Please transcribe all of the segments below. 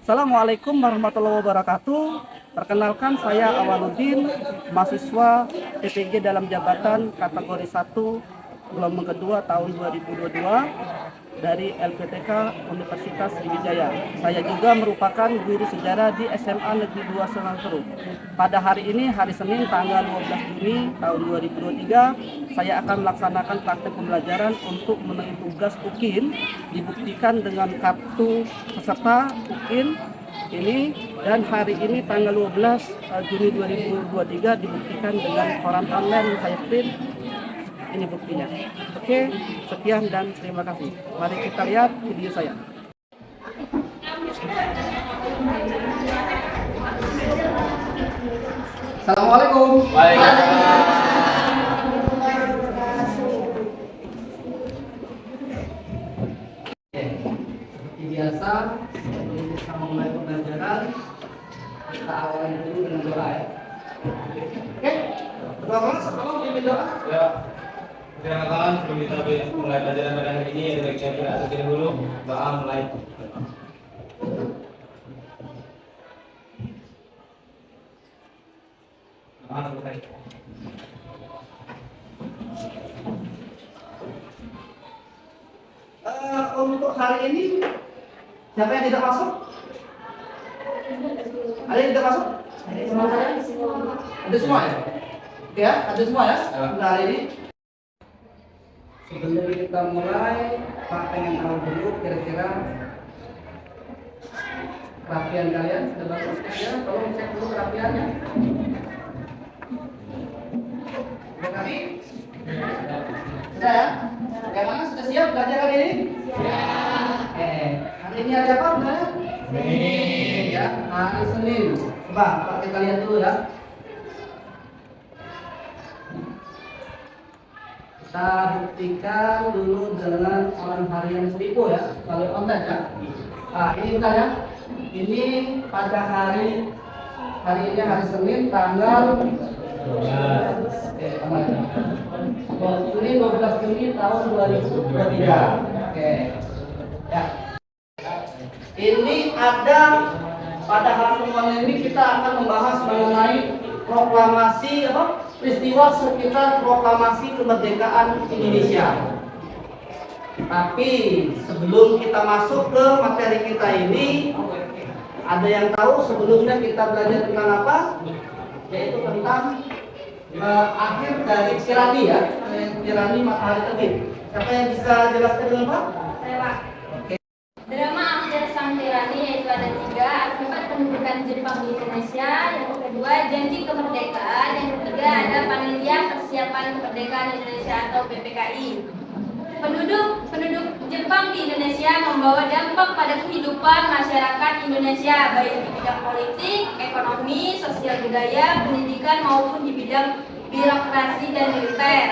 Assalamualaikum warahmatullahi wabarakatuh. Perkenalkan, saya Awaludin, mahasiswa PPG dalam jabatan kategori 1 gelombang kedua tahun 2022 dari LPTK Universitas Sriwijaya. Saya juga merupakan guru sejarah di SMA Negeri 2 Semarang. Pada hari ini, hari Senin tanggal 12 Juni tahun 2023, saya akan melaksanakan praktek pembelajaran untuk memenuhi tugas UKIN, dibuktikan dengan kartu peserta UKIN ini, dan hari ini tanggal 12 Juni 2023 dibuktikan dengan koran online yang saya print. Ini buktinya. Oke, sekian dan terima kasih. Mari kita lihat video saya. Assalamualaikum. Seperti biasa, sebelum kita memulai pembelajaran, kita awali dulu dengan doa ya. Oke, doa kelas, tolong pimpin doa. Ya, perkenalkan sebelum kita mulai pelajaran pada hari ini, ada baiknya kita atur dulu doa mulai. Doa selesai. Untuk hari ini, siapa yang tidak masuk? Ada yang tidak masuk? Ada semua ya? Ya, ada semua ya? Untuk hari ini. Sebelum kita mulai, Pak pengen tahu dulu kira-kira kerapian kalian sudah bagus ya? Tolong cek dulu kerapiannya. Sudah kami? Sudah ya? Yang mana sudah siap belajar hari ini? Ya. Hari ini ada apa sebenarnya? Senin. Ya, hari Senin. Coba Pak kita lihat dulu ya. Kita buktikan dulu dengan orang harian Seribu ya, kalau online ya. Nah, ini bentar ya. Ini pada hari ini hari Senin tanggal 12. Ini 12 Juni tahun 2023. Oke. Ya. Ini ada pada hari pertemuan ini kita akan membahas mengenai proklamasi peristiwa sekitar proklamasi kemerdekaan Indonesia. Tapi sebelum kita masuk ke materi kita ini, ada yang tahu sebelumnya kita belajar tentang apa? Yaitu tentang akhir dari tirani ya, tirani matahari terbit. Siapa yang bisa jelaskan dengan Pak? Saya Pak. Oke. Drama akhir sang tirani yaitu ada 3: akibat pendudukan Jepang di Indonesia, yang kedua janji kemerdekaan, yang ketiga ada panitia persiapan kemerdekaan Indonesia atau PPKI. Penduduk Jepang di Indonesia membawa dampak pada kehidupan masyarakat Indonesia, baik di bidang politik, ekonomi, sosial budaya, pendidikan maupun di bidang birokrasi dan militer.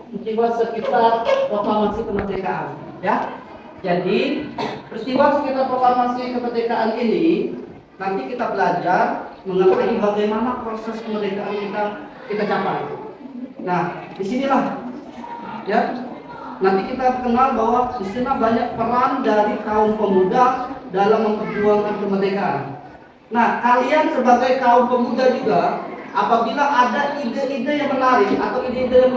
Peristiwa sekitar proklamasi kemerdekaan, ya. Jadi peristiwa sekitar proklamasi kemerdekaan ini nanti kita belajar mengenai bagaimana proses kemerdekaan kita capai. Nah, disinilah ya nanti kita kenal bahwa di sini banyak peran dari kaum pemuda dalam memperjuangkan kemerdekaan. Nah, kalian sebagai kaum pemuda juga, apabila ada ide-ide yang menarik atau ide-ide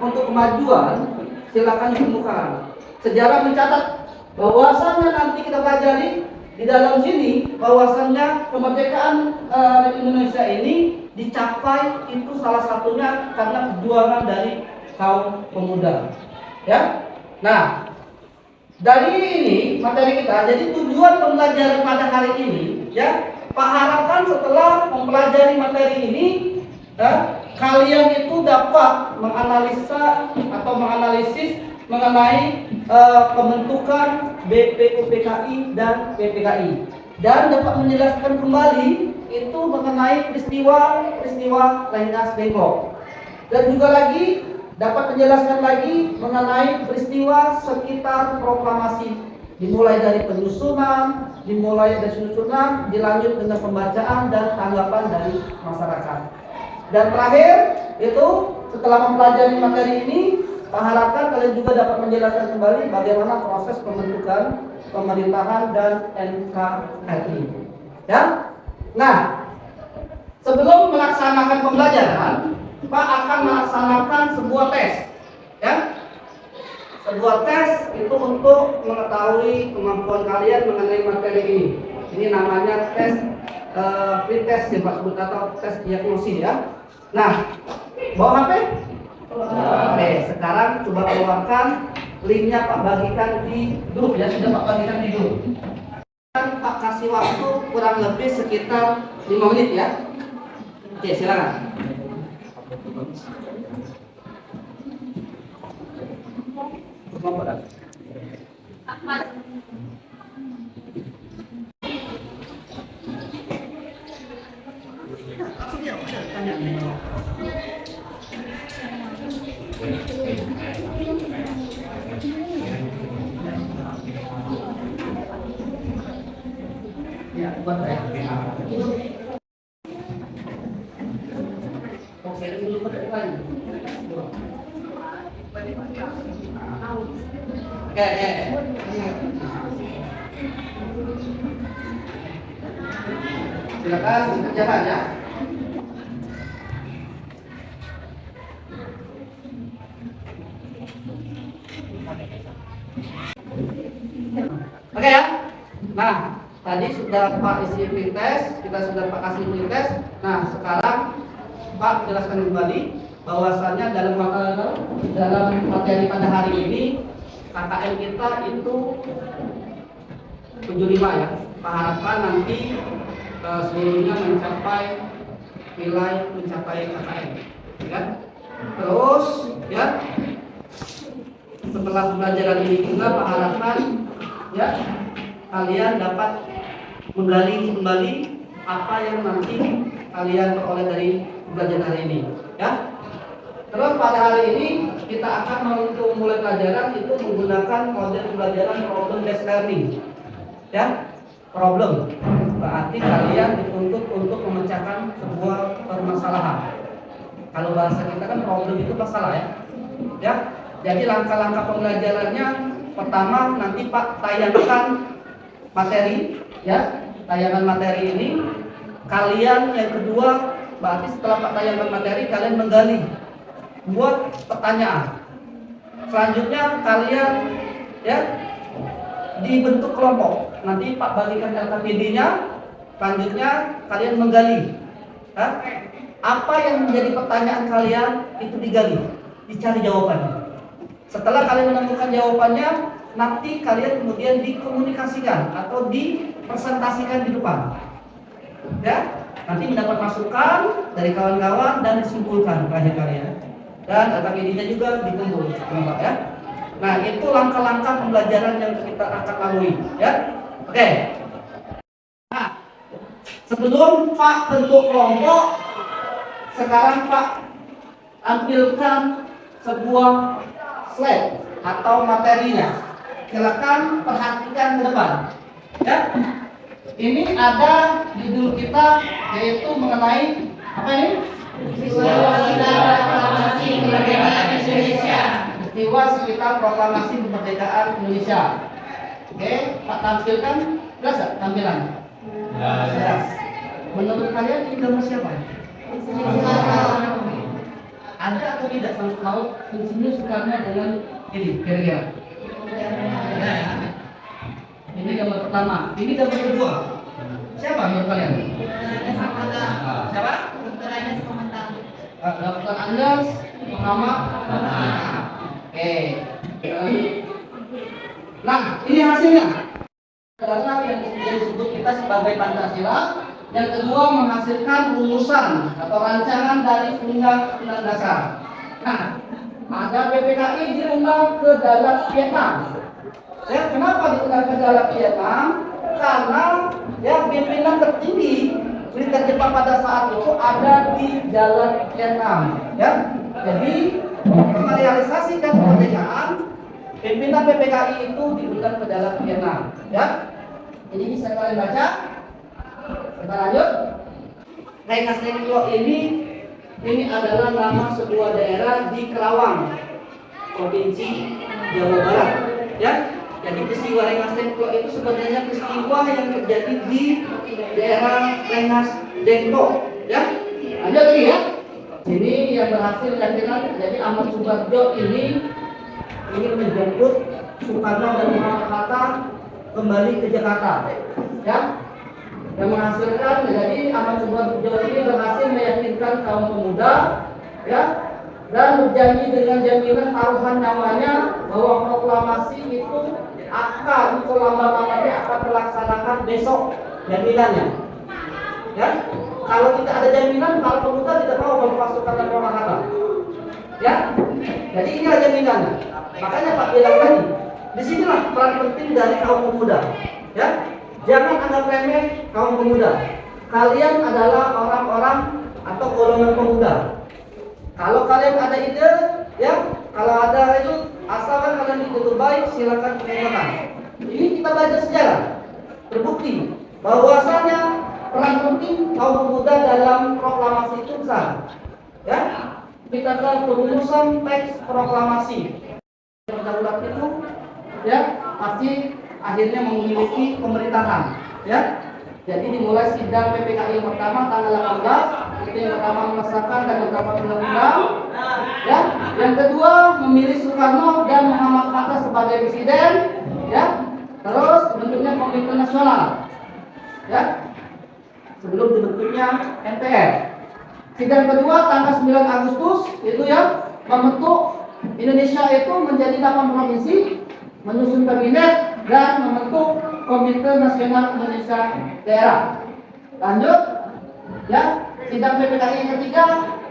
untuk kemajuan, silakan ditemukan. Sejarah mencatat bahwasannya nanti kita pelajari di dalam sini bahwasannya kemerdekaan Indonesia ini dicapai itu salah satunya karena perjuangan dari kaum pemuda. Ya. Nah, dari ini materi kita, jadi tujuan pembelajaran pada hari ini, ya, Pak harapkan setelah mempelajari materi ini, kalian itu dapat menganalisa atau menganalisis mengenai pembentukan BPUPKI dan PPKI, dan dapat menjelaskan kembali itu mengenai peristiwa Rengas Dengklok, dan juga lagi dapat menjelaskan lagi mengenai peristiwa sekitar proklamasi, dimulai dari penyusunan, dilanjut dengan pembacaan dan tanggapan dari masyarakat. Dan terakhir itu setelah mempelajari materi ini, Harapkan kalian juga dapat menjelaskan kembali bagaimana proses pembentukan pemerintahan dan NKRI. Ya. Nah, sebelum melaksanakan pembelajaran, Pak akan melaksanakan sebuah tes. Ya. Sebuah tes itu untuk mengetahui kemampuan kalian mengenai materi ini. Ini namanya tes pretest ya Pak sebut atau tes diagnosis ya. Nah, bawa HP? Oke, sekarang coba keluarkan linknya Pak bagikan di grup ya, sudah Pak bagikan di grup. Pak kasih waktu kurang lebih sekitar 5 menit ya. Oke, silakan. Ahmad. Ya, buat saya. Oke, dulu ke depan. Oke. Silakan kerjakan ya. Oke ya. Nah, tadi sudah Pak isi pretest, kita sudah Pak kasih pretest. Nah, sekarang Pak jelaskan kembali bahwasannya dalam materi pada hari ini KKN kita itu 75 ya. Pak harapkan nanti seluruhnya mencapai nilai mencapai KKN. Ya. Terus ya setelah pembelajaran ini juga Pak harapkan ya kalian dapat menggali kembali apa yang nanti kalian peroleh dari pembelajaran hari ini ya. Terus pada hari ini kita akan mulai pelajaran itu menggunakan model pembelajaran problem based learning ya. Problem berarti kalian dituntut untuk memecahkan sebuah permasalahan. Kalau bahasa kita kan problem itu masalah ya. Jadi langkah-langkah pembelajarannya pertama nanti Pak tayangkan materi ya, tayangan materi ini. Kalian yang kedua berarti setelah Pak tayangkan materi kalian menggali buat pertanyaan. Selanjutnya kalian ya dibentuk kelompok. Nanti Pak bagikan LKPD-nya. Selanjutnya kalian menggali ya, apa yang menjadi pertanyaan kalian itu digali, dicari jawabannya. Setelah kalian menemukan jawabannya, nanti kalian kemudian dikomunikasikan atau dipresentasikan di depan. Ya, nanti mendapat masukan dari kawan-kawan dan disimpulkan karya kalian. Dan LKPD-nya juga dikumpul, ya. Nah, itu langkah-langkah pembelajaran yang kita akan lalui, ya. Oke. Nah, sebelum Pak bentuk kelompok, sekarang Pak ambilkan sebuah slide atau materinya. Silakan perhatikan ke depan. Ya. Ini ada judul kita yaitu mengenai apa ini? Peristiwa sekitar proklamasi kemerdekaan Indonesia. Oke, Pak tampilkan jelas gak tampilan? Jelas. Menurut kalian ini gambar siapa? Ada atau tidak sangkut paut Insinyur Soekarno dengan ini kira-kira? Ini gambar pertama. Ini gambar kedua. Siapa menurut kalian? Siapa? Dr. Andes Muhammad. Oke. Nah, ini hasilnya. Adalah yang disebut kita sebagai Pancasila. Yang kedua menghasilkan rumusan atau rancangan dari Undang-Undang Dasar. Nah, ada PPKI diundang ke dalam Vietnam. Ya, kenapa diundang ke dalam Vietnam? Karena ya pimpinan tertinggi militer Jepang pada saat itu ada di jalan Vietnam. Ya, jadi untuk merealisasikan kemerdekaan, pimpinan PPKI itu diundang ke dalam Vietnam. Ya, jadi bisa kalian baca. Kita lanjut. Rengas Dengklok ini adalah nama sebuah daerah di Kerawang. Provinsi Jawa Barat. Ya, jadi peristiwa Rengas Dengklok itu sebenarnya peristiwa yang terjadi di daerah Rengas Dengklok. Ya, lanjut lagi ya. Ini yang berhasil yakinan. Jadi Ahmad Subarjo ini menjemput Soekarno dan Muhammad Hatta kembali ke Jakarta. Ya, yang menghasilkan jadi Ahmad Subarjo ini berhasil meyakinkan kaum pemuda, ya, dan berjanji dengan jaminan taruhan nyawanya bahwa proklamasi itu akan selama-lamanya akan terlaksanakan besok, jaminannya. Ya, kalau tidak ada jaminan, kalau pemuda tidak mau memasukkan dan Hatta. Ya, jadi inilah jaminannya. Makanya Pak bilang tadi, disinilah peran penting dari kaum pemuda. Ya, jangan anggap remeh kaum pemuda. Kalian adalah orang-orang atau golongan pemuda. Kalau kalian ada ide, ya, kalau ada itu, asalkan kalian itu baik, silakan kemukakan. Ini kita belajar sejarah, terbukti bahwasanya peran penting kaum pemuda dalam proklamasi itu besar. Ya, kita akan perumusan teks proklamasi. Berdaulat itu, ya, pasti akhirnya memiliki pemerintahan. Ya, jadi dimulai sidang PPKI yang pertama tanggal 18, itu yang pertama mengesahkan dan beberapa undang-undang. Ya, yang kedua memilih Soekarno dan Muhammad Hatta sebagai presiden. Ya, terus bentuknya Komite Nasional. Ya, sebelum dibentuknya MPR. Sidang kedua tanggal 9 Agustus itu ya, membentuk Indonesia itu menjadi 8 provinsi, menyusun kabinet dan membentuk Komite Nasional Indonesia Daerah. Lanjut, ya, sidang PPKI yang ketiga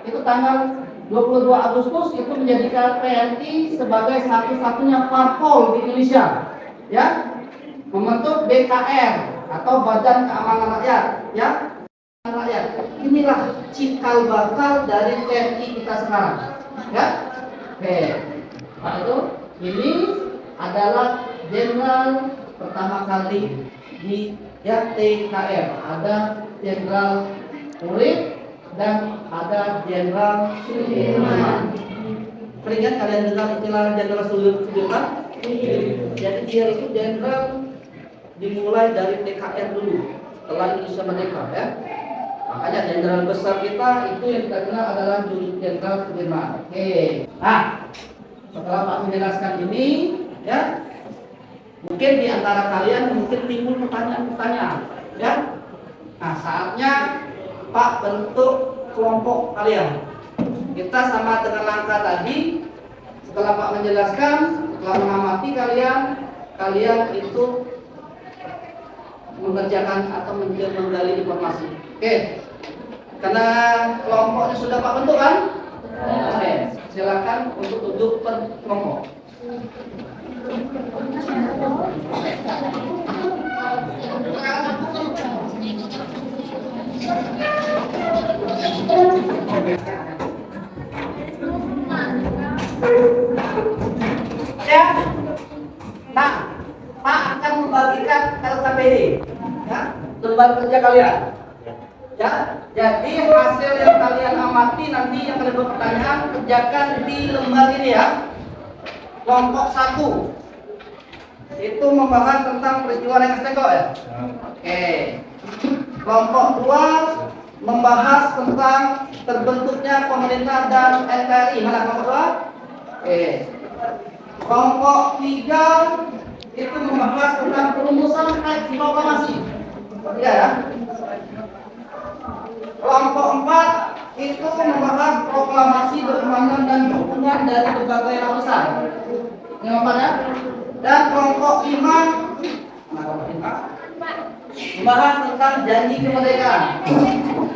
itu tanggal 22 Agustus itu menjadikan PNI sebagai satu-satunya parpol di Indonesia. Ya, membentuk BKR atau Badan Keamanan Rakyat. Ya, rakyat. Inilah cikal bakal dari TNI kita sekarang. Ya. Oke. Pak itu ini adalah jenderal pertama kali di ya TKR. Ada Jenderal Urip dan ada Jenderal Sudirman. Peringat kalian dengar istilah Jenderal Sudirman? Jadi dia itu jenderal dimulai dari TKR dulu setelah Indonesia merdeka, ya. Makanya jenderal besar kita itu yang kita kenal adalah Jenderal Sudirman. Oke. Nah, setelah Pak menjelaskan ini, ya, mungkin di antara kalian mungkin timbul pertanyaan-pertanyaan, ya. Nah, saatnya Pak bentuk kelompok kalian. Kita sama dengan langkah tadi. Setelah Pak menjelaskan, setelah mengamati kalian itu mengerjakan atau menggali informasi. Oke. Karena kelompoknya sudah Pak bentuk kan? Oke. Silakan untuk duduk per kelompok. Ya. Nah, Pak akan membagikan LKPD, ya, lembar kerja kalian. Ya, jadi hasil yang kalian amati nanti yang kalian berpertanyaan kerjakan di lembar ini ya. Kelompok 1 itu membahas tentang peristiwa Rengas Dengklok ya. Oke. Kelompok 2 membahas tentang terbentuknya pemerintah dan NKRI. Mana kelompok 2? Oke. Kelompok 3 itu membahas tentang perumusan teks proklamasi. Ya. Kelompok 4 itu membahas proklamasi berkemandan dan dukungan dari berbagai lapisan. Ini ya. Dan kelompok 5 membahas tentang janji kemerdekaan.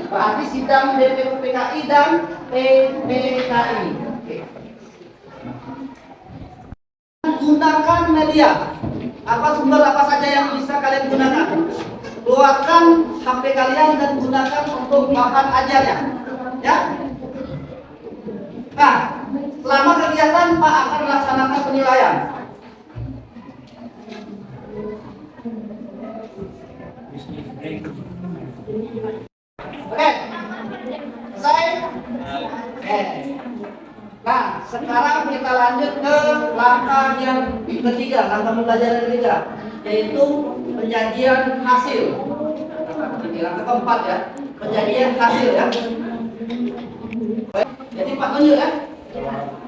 Berarti sidang DPPKI dan PPKI. Gunakan media. Apa sumber apa saja yang bisa kalian gunakan? Keluarkan HP kalian dan gunakan untuk bahan ajarnya. Ya. Nah, selama kegiatan Pak akan melaksanakan penilaian. Oke. Selesai? Oke. Nah, sekarang kita lanjut. lanjut ke langkah yang ketiga, langkah pembelajaran ketiga, yaitu penyajian hasil. Di langkah keempat ya, penyajian hasil ya. Jadi Pak nunjuk ya.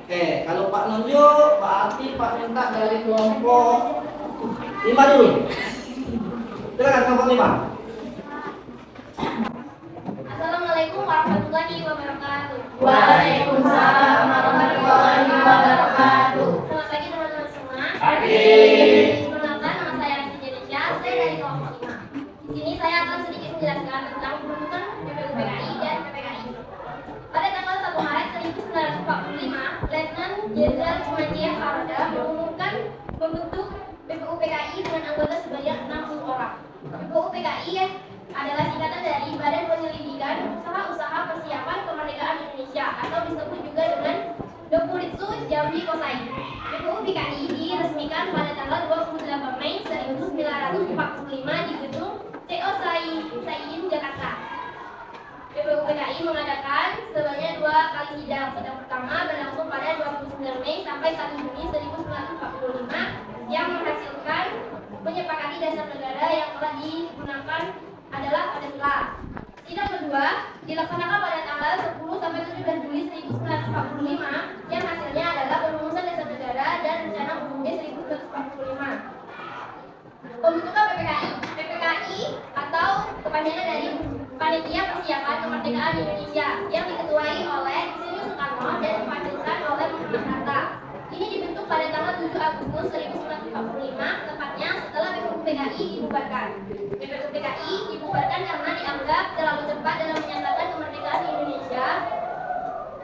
Oke, kalau Pak nunjuk, berarti Pak minta dari kelompok 5 dulu. Silakan kelompok 5. Assalamualaikum warahmatullahi wabarakatuh. Waalaikumsalam warahmatullahi wabarakatuh. Selamat pagi teman-teman semua. Pagi. Perkenalkan, nama saya Rasi Janisha, saya dari kelompok 5. Di sini saya akan sedikit menjelaskan tentang pembentukan BPUPKI dan PPKI. Pada tanggal 1 Maret 1945, Letnan Jenderal Cumantia Haroda mengumumkan membentuk BPUPKI dengan anggota sebanyak 60 orang. BPUPKI adalah singkatan dari Badan Penyelidikan Usaha-Usaha Persiapan Kemerdekaan Indonesia atau disebut juga dengan Dokuritsu Jambi Kosai. BPUPKI diresmikan pada tanggal 28 Mei 1945 di gedung TO Saiin, Jakarta. BPUPKI mengadakan sebanyak 2 kali sidang. Sidang pertama berlangsung pada 29 Mei sampai 1 Juni 1945 yang menghasilkan menyepakati dasar negara yang telah digunakan adalah Pancasila. Sidang kedua dilaksanakan pada tanggal 10 sampai 17 Juli 1945 yang hasilnya adalah perumusan dasar negara dan rencana UUD 1945. Pembentukan PPKI. PPKI atau kepanjangan dari Panitia Persiapan Kemerdekaan Indonesia yang diketuai oleh Insinyur Soekarno dan dipanggilkan oleh Muhammad Hatta. Ini dibentuk pada tanggal 7 Agustus 1945, tepatnya setelah BPUPKI dibubarkan. BPUPKI dibubarkan karena dianggap terlalu cepat dalam menyatakan kemerdekaan Indonesia.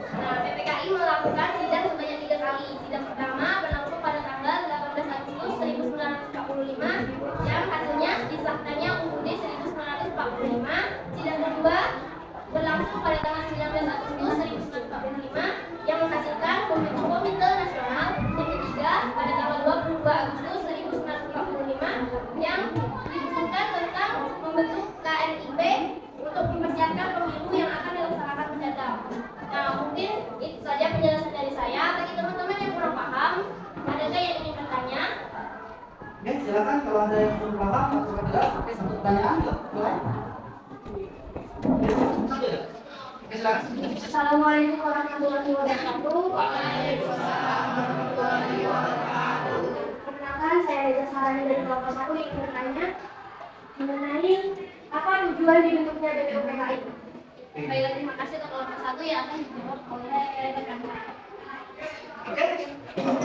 Nah, PPKI melakukan sidang sebanyak 3 kali. Sidang pertama berlangsung pada tanggal 18 Agustus 1945 yang hasilnya disahkannya UUD 1945. Sidang kedua berlangsung pada tanggal 19 Agustus 1945 yang menghasilkan pembentuk Komite Nasional. Yang ketiga pada tanggal 22 Agustus 1945 yang diputuskan tentang membentuk KNIP untuk mempersiapkan pemilu yang akan dilaksanakan mendatang. Nah, mungkin itu saja penjelasan dari saya. Bagi teman-teman yang kurang paham, adakah yang ingin bertanya? Oke, silakan kalau ada yang belum paham atau tidak, pakai satu pertanyaan yuk. Boleh? Oke, silakan. Assalamualaikum warahmatullahi wabarakatuh. Waalaikumsalam warahmatullahi wabarakatuh. Perkenalkan, saya Reza Sarani dari kelompok 1 yang ingin bertanya mengenai apa tujuan dibentuknya BPUPKI. Baiklah, terima kasih untuk kelompok 1 yang akan dijawab oleh rekan saya. Oke,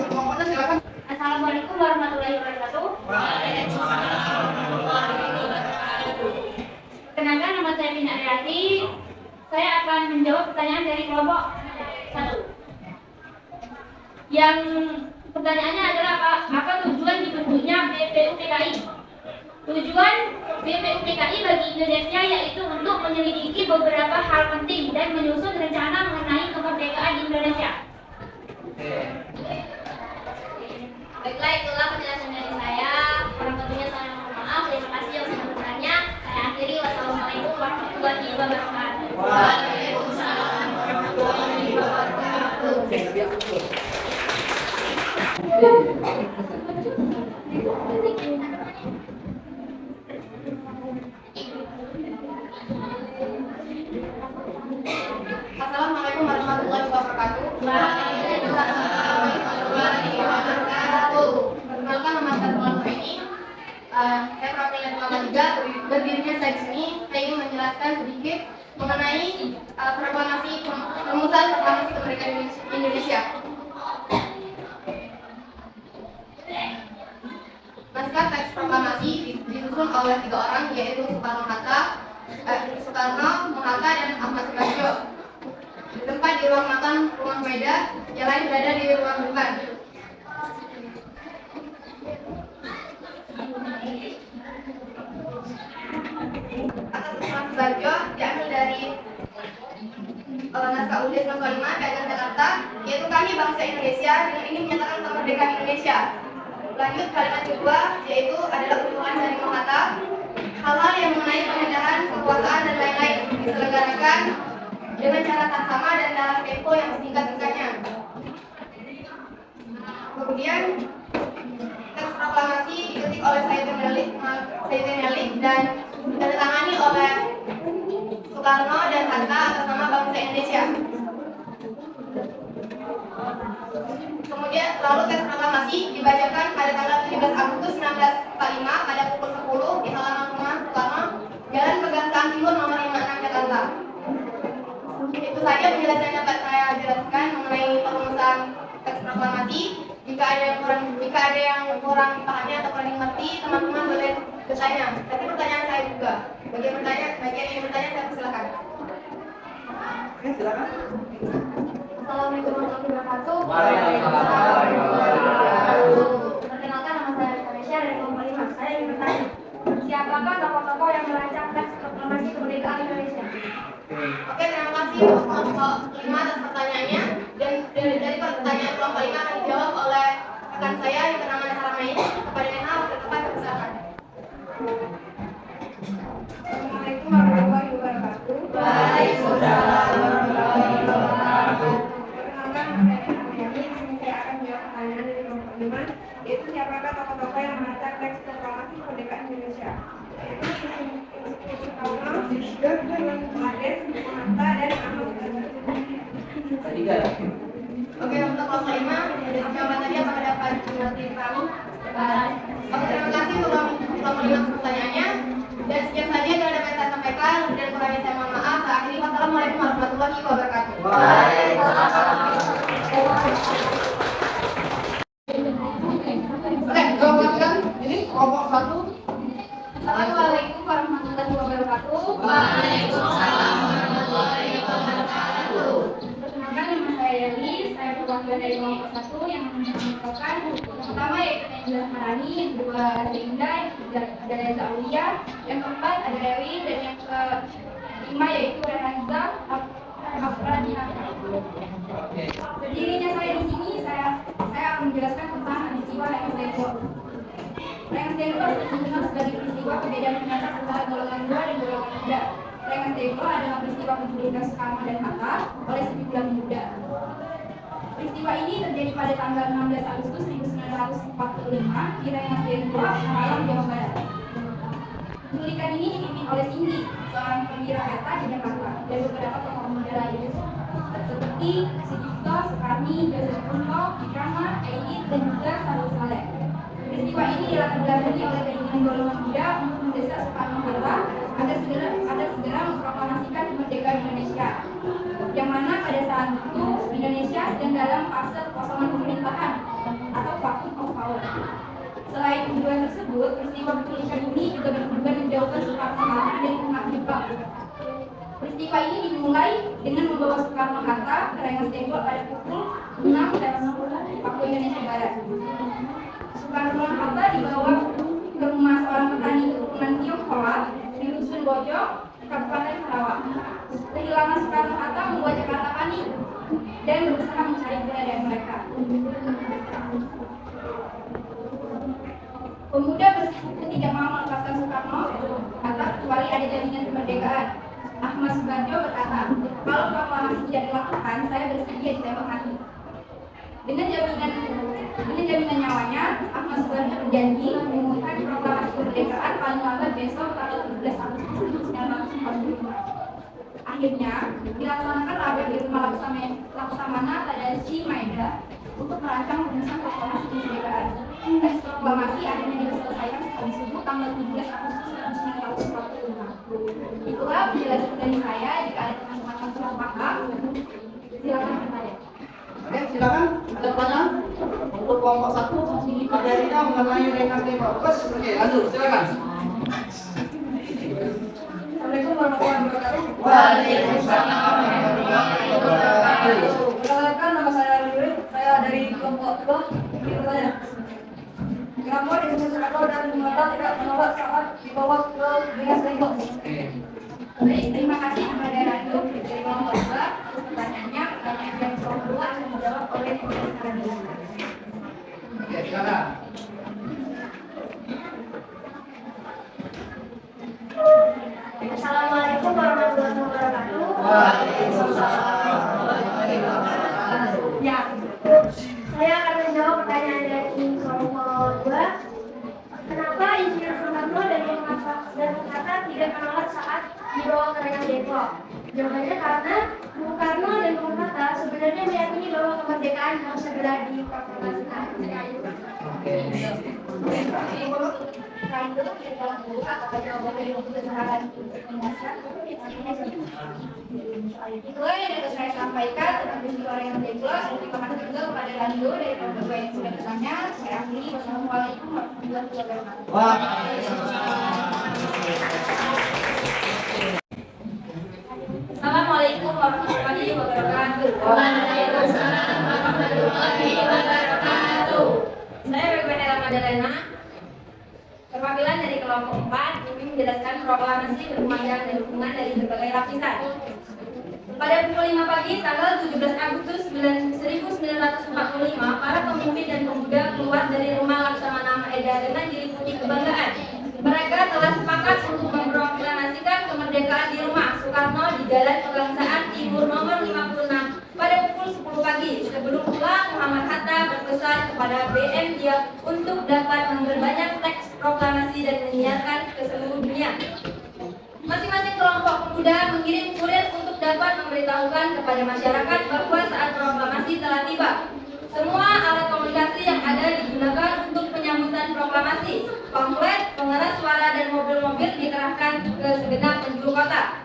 kelompoknya silakan. Assalamualaikum warahmatullahi wabarakatuh. Waalaikumsalam warahmatullahi wabarakatuh. Perkenalkan, nama saya Mina Ariati. Saya akan menjawab pertanyaan dari kelompok 1. Yang pertanyaannya adalah apa tujuan dibentuknya BPUPKI? Tujuan BPUPKI bagi Indonesia yaitu untuk menyelidiki beberapa hal penting dan menyusun rencana mengenai kemerdekaan Indonesia. Baiklah, itulah penjelasan dari saya. Kurang lebihnya saya mohon maaf. Terima kasih yang sudah bertanya. Saya akhiri. Wassalamualaikum warahmatullahi wabarakatuh. Waalaikumsalam warahmatullahi wabarakatuh. Oke, biar betul. Assalamualaikum warahmatullahi wabarakatuh. Waalaikumsalam warahmatullahi wabarakatuh. Perkenalkan, nama saya kelompok ini. Saya perwakilan kelompok 3. Berdirinya saya di sini. Saya ingin menjelaskan sedikit mengenai perumusan proklamasi kemerdekaan Indonesia. Naskah teks proklamasi disusun oleh 3 orang, yaitu Soekarno, Hatta, dan Ahmad Subarjo. Tempat di ruang makan Rumah Meda, yang lain berada di ruang depan. Atas nama Subarjo diambil dari naskah UUD 1945 Piagam Jakarta, yaitu kami bangsa Indonesia dengan ini menyatakan kemerdekaan Indonesia. Lanjut kalimat kedua, yaitu adalah usulan dari Hatta. Hal-hal yang mengenai pemindahan kekuasaan dan lain-lain diselenggarakan dengan cara sama dan dalam tempo yang singkat-singkatnya. Kemudian teks proklamasi diketik oleh Said Menelik dan ditandatangani oleh Soekarno dan Hatta atas nama bangsa Indonesia. Kemudian lalu teks proklamasi dibacakan pada tanggal 17 Agustus 1945 pada pukul 10 di halaman rumah Soekarno, Jalan Pegangsaan Timur nomor 56 Jakarta. Itu saja penjelasan yang dapat saya jelaskan mengenai perumusan teks proklamasi. Jika ada yang kurang dipahami atau kurang dimengerti, teman-teman boleh bertanya. Tapi pertanyaan saya juga. Bagi yang bertanya saya persilakan. Oke, silakan. Assalamualaikum warahmatullahi wabarakatuh. Perkenalkan, nama saya Indonesia dari kelompok 5. Saya ingin bertanya, siapakah tokoh-tokoh yang merancang teks proklamasi kemerdekaan Indonesia? Oke, terima kasih untuk kelompok 5 atas pertanyaannya. Dan dari pertanyaan kelompok 5 akan dijawab oleh rekan saya yang bernama Haramain. Kepada Neha, berdepan silakan. Assalamualaikum warahmatullahi wabarakatuh. Waalaikumsalam. Perkenalkan, nama saya Neha. Di sini saya akan menjawab pertanyaan dari kelompok 5, yaitu siapakah tokoh-tokoh yang merancang teks proklamasi kemerdekaan Indonesia? Yaitu Soekarno, Bangladesh, Hatta, dan Ahmad Yani. Tiga ya. Oke, untuk kelompok 5, jawaban tadi apakah dapat dimengerti dipahami? Oke, terima kasih untuk kelompok 5 atas pertanyaannya. Dan sekian saja yang dapat saya sampaikan, dan kurangnya saya mohon maaf. Saya akhiri, wassalamualaikum warahmatullahi wabarakatuh. Oke, jawaban ini kelompok 1. Assalamualaikum warahmatullahi wabarakatuh. Waalaikumsalam warahmatullahi wabarakatuh. Perkenalkan, nama saya Yali. Saya perwakilan dari kelompok 1 yang mengatakan pertama yaitu Najla Marani, yang kedua Seinda, yang ketiga ada Reza Aulia, yang keempat ada Rewi, dan yang kelima yaitu Renanza Afradiha. Berdirinya saya di sini, saya akan menjelaskan tentang peristiwa Rengas Dengklok. Rengas Dengklok dikenal sebagai peristiwa perbedaan pendapat antara golongan 2 dan golongan muda. Rengas Dengklok adalah peristiwa penculikan Soekarno dan Hatta oleh sejumlah pemuda. Peristiwa ini terjadi pada tanggal 16 Agustus 1945 di Rengas Dengklok, Malang, Jawa Barat. Penculikan ini dipimpin oleh Cindy, seorang perwira peta di Jakarta, dan beberapa tokoh muda lain seperti Sucipto, Soekarni, Joseph Kunto, Ikrama, Aidit, dan juga Sarul Saleh. Peristiwa ini dilatar belakangi oleh keinginan golongan muda untuk mendesak Soekarno-Hatta agar segera memproklamasikan kemerdekaan Indonesia, yang mana pada saat itu Indonesia sedang dalam fase kekosongan pemerintahan atau vacuum of power. Selain tujuan tersebut, peristiwa penculikan ini juga bertujuan menjauhkan Soekarno-Hatta dari pihak Jepang. Peristiwa ini dimulai dengan membawa Soekarno-Hatta ke Rengas Dengklok pada pukul 6.60 waktu Indonesia Barat. Soekarno-Hatta dibawa ke rumah seorang petani keturunan Tionghoa di Dusun Bojo, Kabupaten Karawang. Kehilangan Soekarno-Hatta membuat Jakarta panik dan berusaha mencari keberadaan mereka. Pemuda bersikukuh tidak mau melepaskan Soekarno-Hatta kecuali ada jaminan kemerdekaan. Ahmad Subarjo berkata, kalau proklamasi tidak dilakukan, saya bersedia ditembak mati. Dengan jaminan nyawanya, Ahmad Subarjo berjanji mengumumkan proklamasi kemerdekaan paling lambat besok tanggal 17 Agustus 1945. Akhirnya, dilaksanakan rapat di rumah Laksamana Tadashi Maeda untuk merancang rumusan proklamasi kemerdekaan. Teks proklamasi akhirnya diselesaikan setelah subuh tanggal 17 Agustus 1945. Itulah penjelasan dari saya. Jika ada teman-teman yang kurang paham, silakan bertanya. Oke, silakan. Ada pertanyaan untuk kelompok 1. Ada Rina mengenai Rengas Dengklok. Oke, lanjut. Silakan. Assalamualaikum warahmatullahi wabarakatuh. Waalaikumsalam warahmatullahi wabarakatuh. Perkenalkan, nama saya Riri. Saya dari kelompok 2. Ini bertanya, kenapa di Soekarno dan Bung Hatta tidak menolak saat dibawa ke Rengas Dengklok? Baik, terima kasih kepada Radu dari kelompok 2. Pertanyaannya dari kelompok 2 akan dijawab oleh sekarang ini. Oke, silakan. Assalamualaikum warahmatullahi wabarakatuh. Waalaikumsalam warahmatullahi wabarakatuh. Ya, saya akan menjawab pertanyaan dibawa ke Rengas Dengklok? Jawabannya karena Bung Karno dan Bung Hatta sebenarnya meyakini bahwa kemerdekaan harus segera diproklamasikan. Itulah yang dapat saya sampaikan tentang peristiwa Rengas Dengklok. Terima kasih juga kepada Lando dari Bapak yang sudah bertanya. Saya akhiri. Wassalamualaikum warahmatullahi wabarakatuh. Assalamualaikum warahmatullahi wabarakatuh. Waalaikumsalam warahmatullahi wabarakatuh. Saya Rebecca Madalena, perwakilan dari kelompok 4, kami menjelaskan proklamasi berkembang dan dukungan dari berbagai lapisan. Pada pukul 5 pagi tanggal 17 Agustus 1945, para pemimpin dan pemuda keluar dari rumah Laksamana Maeda dengan diliputi kebanggaan. Mereka telah sepakat untuk memproklamasikan kemerdekaan di rumah Soekarno di Jalan Pegangsaan Timur nomor 56 pada pukul 10 pagi. Sebelum pulang, Muhammad Hatta berpesan kepada BM dia untuk dapat memperbanyak teks proklamasi dan menyiarkan ke seluruh dunia. Masing-masing kelompok pemuda mengirim kurir untuk dapat memberitahukan kepada masyarakat bahwa saat proklamasi telah tiba. Semua alat komunikasi yang ada digunakan untuk penyambutan proklamasi. Pamflet, pengeras suara, dan mobil-mobil dikerahkan ke segenap penjuru kota.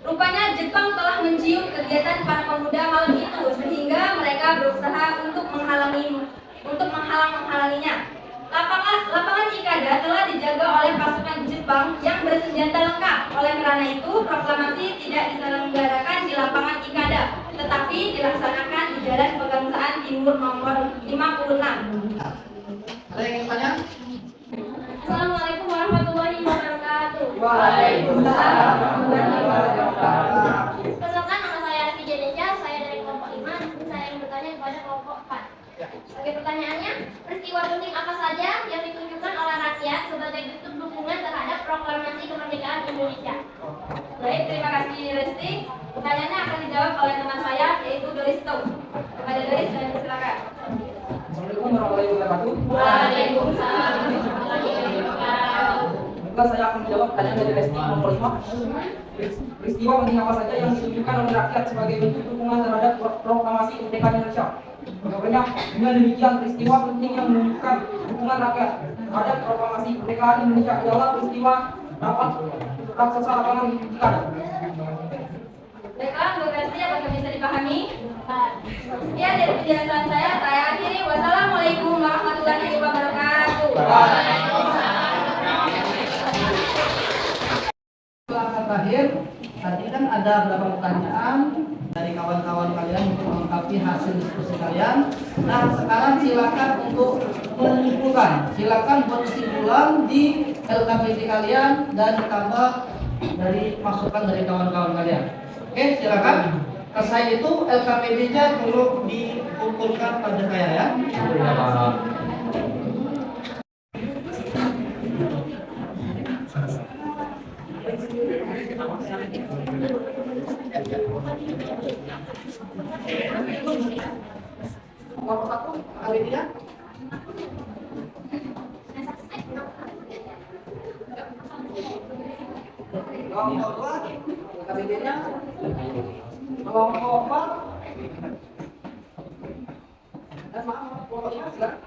Rupanya Jepang telah mencium kegiatan para pemuda malam itu, sehingga mereka berusaha untuk menghalanginya. Lapangan Ikada telah dijaga oleh pasukan Jepang yang bersenjata lengkap. Oleh karena itu, proklamasi tidak diselenggarakan di lapangan Ikada, tetapi dilaksanakan di Jalan Pegangsaan Timur nomor 56. Ada yang ingin tanya? Assalamualaikum warahmatullahi wabarakatuh. Waalaikumsalam warahmatullahi wabarakatuh. Perkenalkan, nama saya Arfi Jadeja, saya dari kelompok 5. Saya ingin bertanya kepada kelompok 4. Oke, pertanyaannya, peristiwa penting apa saja yang ditunjukkan oleh rakyat sebagai bentuk dukungan terhadap proklamasi kemerdekaan Indonesia? Baik, terima kasih Resti. Pertanyaannya akan dijawab oleh teman saya, yaitu Doris Tau. Kepada Doris, dan silakan. Assalamualaikum warahmatullahi wabarakatuh. Waalaikumsalam warahmatullahi wabarakatuh. Baiklah, saya akan menjawab pertanyaan dari Resti nomor 5. Peristiwa penting apa saja yang ditunjukkan oleh rakyat sebagai bentuk dukungan terhadap proklamasi kemerdekaan Indonesia? Jawabannya, dengan demikian peristiwa penting yang menunjukkan dukungan rakyat terhadap proklamasi kemerdekaan Indonesia adalah peristiwa rapat raksasa lapangan Ikada. Baiklah, Bu Resti, apakah bisa dipahami? Sekian dari penjelasan saya akhiri. Wassalamualaikum warahmatullahi wabarakatuh. Langkah terakhir, tadi kan ada beberapa pertanyaan dari kawan-kawan kalian untuk melengkapi hasil diskusi kalian. Nah, sekarang silakan untuk menyimpulkan. Silakan buat kesimpulan di LKPD kalian dan ditambah dari masukan dari kawan-kawan kalian. Oke, silakan. Selesai itu LKPD-nya tolong dikumpulkan pada saya ya. Nomor 1, LKPD-nya. Nomor 2, LKPD-nya. Kelompok 4 dan maaf kelompoknya silakan.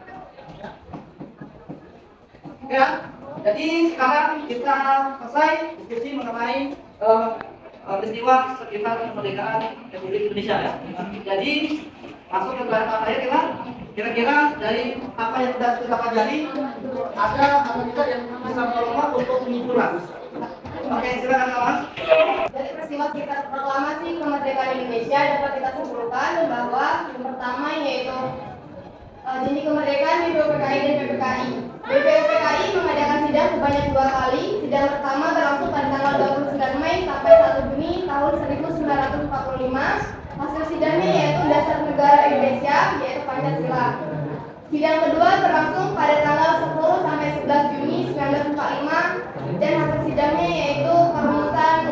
Ya, jadi sekarang kita selesai diskusi mengenai peristiwa sekitar kemerdekaan Republik Indonesia ya. Jadi masuk ke bahasan saya kira-kira dari apa yang sudah kita pelajari ada hal juga yang bisa menolong untuk menyimpulkan. Oke, silakan kawan. Dari peristiwa sekitar proklamasi kemerdekaan Indonesia dapat kita simpulkan bahwa yang pertama yaitu janji kemerdekaan BPUPKI dan PPKI. BPUPKI mengadakan sidang sebanyak 2 kali. Sidang pertama berlangsung pada tanggal 29 Mei sampai 1 Juni tahun 1945. Hasil sidangnya yaitu Dasar Negara Indonesia, yaitu Pancasila. Sidang kedua berlangsung pada tanggal 10 sampai 11 Juni 1945 dan hasil sidangnya yaitu perumusan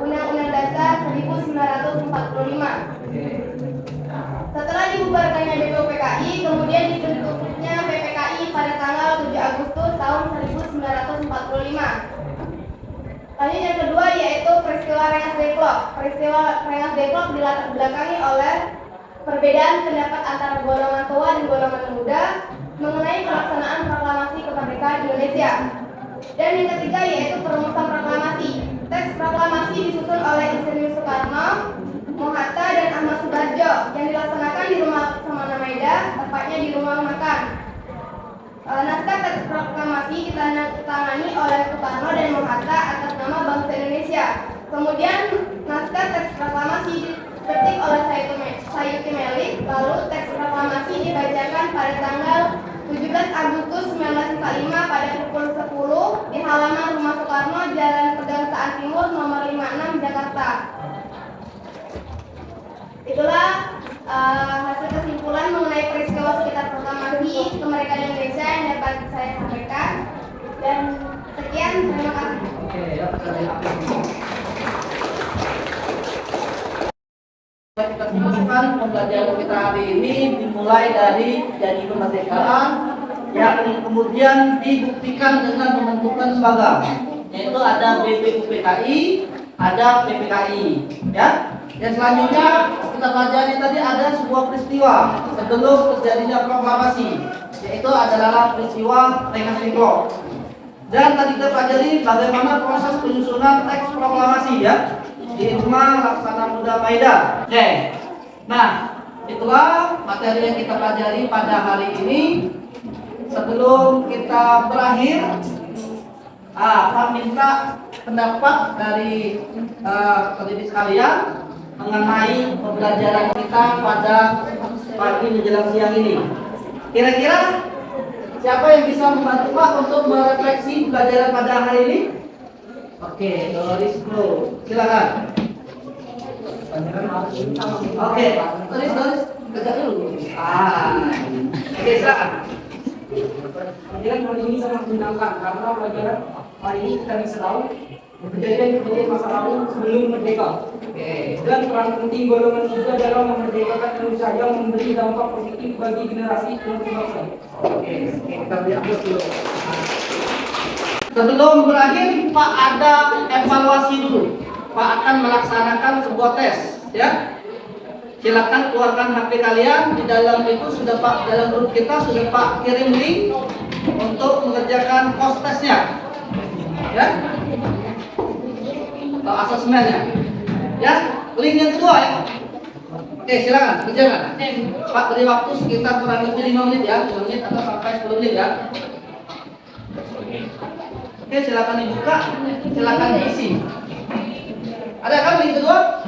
Undang-Undang Dasar 1945. Setelah dibubarkannya BPUPKI, kemudian dibentuknya PPKI pada tanggal 7 Agustus tahun 1945. Lanjut yang kedua yaitu peristiwa Rengas Dengklok. Peristiwa Rengas Dengklok dilatar belakangi oleh perbedaan pendapat antara golongan tua dan golongan muda mengenai pelaksanaan proklamasi kemerdekaan Indonesia. Dan yang ketiga yaitu perumusan proklamasi. Teks proklamasi disusun oleh Insinyur Soekarno, Bung Hatta, dan Ahmad Subarjo yang dilaksanakan di Rumah Laksamana Maeda, tepatnya di Rumah Makan. Naskah teks proklamasi ditandatangani oleh Soekarno dan Bung Hatta atas nama bangsa Indonesia. Kemudian naskah teks proklamasi diketik oleh Sayuti Melik, lalu teks proklamasi dibacakan pada tanggal 17 Agustus 1945 pada pukul 10 di halaman Rumah Soekarno, Jalan Pegangsaan Timur nomor 56 Jakarta. Itulah hasil kesimpulan mengenai peristiwa sekitar proklamasi kemerdekaan Indonesia yang dapat saya sampaikan. Dan sekian, terima kasih. Oke, ya, kita simpulkan pembelajaran kita hari ini dimulai dari janji kemerdekaan yang kemudian dibuktikan dengan membentukkan lembaga, yaitu ada BPUPKI, ada PPKI, ya. Yang selanjutnya kita pelajari tadi ada sebuah peristiwa sebelum terjadinya proklamasi, yaitu adalah peristiwa Rengas Dengklok. Dan tadi kita pelajari bagaimana proses penyusunan teks proklamasi, ya, di Rumah Laksana Muda Maeda. Oke. Nah, itulah materi yang kita pelajari pada hari ini. Sebelum kita berakhir, Pak minta pendapat dari pendidik sekalian mengenai pembelajaran kita pada pagi menjelang siang ini. Kira-kira siapa yang bisa membantu Pak untuk merefleksi pembelajaran pada hari ini? Oke, Doris Bro, silakan. Oke, Doris, kerja dulu. Oke, silakan. Pelajaran hari ini sangat menyenangkan karena pelajaran hari ini kita bisa tahu kejadian masa lalu sebelum merdeka. Dan peran penting golongan muda dalam memerdekakan Indonesia yang memberi dampak positif bagi generasi penerus bangsa. Oke, kita lihat dulu. Sebelum berakhir, Pak ada evaluasi dulu. Pak akan melaksanakan sebuah tes, ya. Silakan keluarkan HP kalian. Di dalam itu sudah Pak, dalam grup kita sudah Pak kirim link untuk mengerjakan post testnya, ya, atau asesmennya, ya. Link yang kedua, ya. Oke, silakan kerjakan. Pak beri waktu sekitar kurang lebih 5 menit, ya, 5 menit atau sampai 10 menit, ya. Oke, silakan dibuka, silakan diisi. Ada kan link kedua?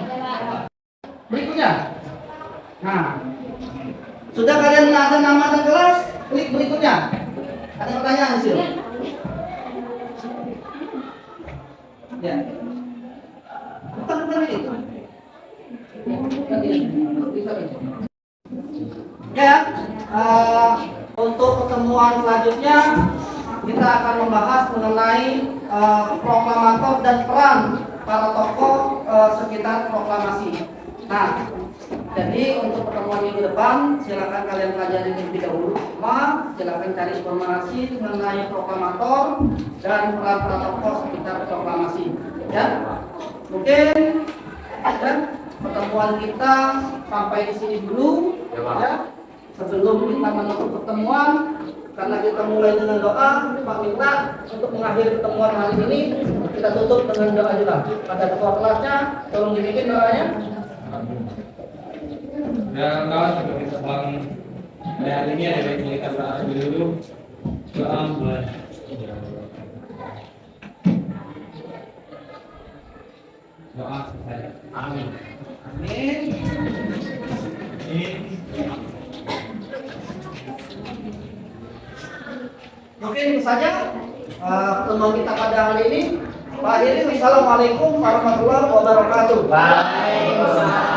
Berikutnya. Nah, sudah kalian ada nama dan kelas, klik berikutnya. Ada pertanyaan sih? Ya. Bukan itu. Ya, untuk pertemuan selanjutnya kita akan membahas mengenai proklamator dan peran para tokoh sekitar proklamasi. Nah, jadi untuk pertemuan minggu depan silakan kalian pelajari terlebih dahulu. Silakan cari informasi mengenai proklamator dan peran para tokoh sekitar proklamasi. Ya, mungkin dan pertemuan kita sampai di sini dulu. Ya, sebelum kita menutup pertemuan, karena kita mulai dengan doa, Pak minta untuk mengakhiri pertemuan hari ini kita tutup dengan doa juga. Pada ketua kelasnya, tolong dibikin doanya. Dan kawan seperti sebelum hari ini ada baiknya kita berdoa dulu. Doa buat doa saya. Amin. Amin. Mungkin itu saja pertemuan kita pada hari ini. Pak akhiri, wassalamualaikum warahmatullahi wabarakatuh. Waalaikumsalam.